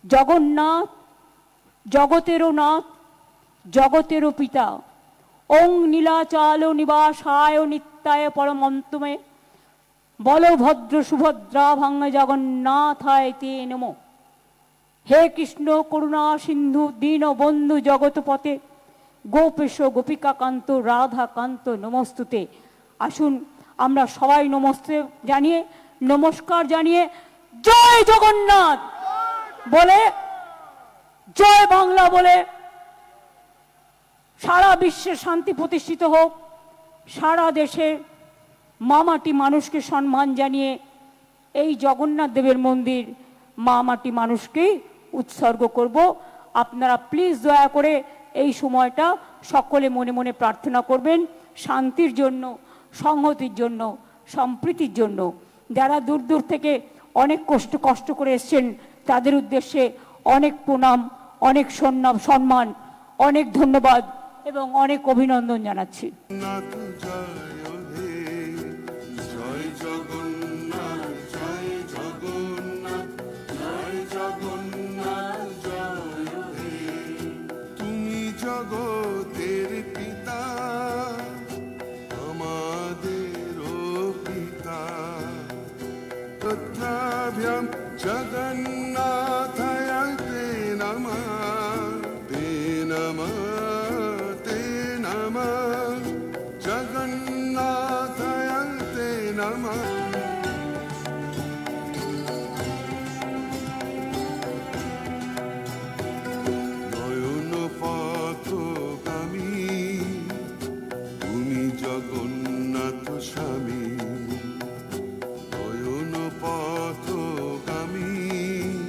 জগন্নাথ জগতেরও নাথ, জগতেরও পিতা। ওং নীলাচল নিবাসায় নিত্যায় পরমন্তমে বলভদ্র সুভদ্রা ভাঙ্গ জগন্নাথায় তে নমঃ। হে কৃষ্ণ করুণা সিন্ধু দীন বন্ধু জগৎপতে গোপেশ গোপিকাকান্ত রাধাকান্ত নমস্তুতে। আসুন আমরা সবাই নমস্তে জানিয়ে, নমস্কার জানিয়ে জয় জগন্নাথ বলে, জয় বাংলা বলে সারা বিশ্বে শান্তি প্রতিষ্ঠিত হোক। সারা দেশের মামাটি মানুষকে সম্মান জানিয়ে এই জগন্নাথ দেবের মন্দির মামাটি মানুষকে উৎসর্গ করব। আপনারা প্লিজ দয়া করে এই সময়টা সকলে মনে মনে প্রার্থনা করবেন, শান্তির জন্য, সংহতির জন্য, সম্প্রীতির জন্য। যারা দূর দূর থেকে অনেক কষ্ট করে এসছেন তাদের উদ্দেশ্যে অনেক প্রণাম, অনেক সম্মান, অনেক ধন্যবাদ এবং অনেক অভিনন্দন জানাচ্ছি। জগতের পিতা আমাদেরও পিতা তথাভ্যাম জগন্নাথ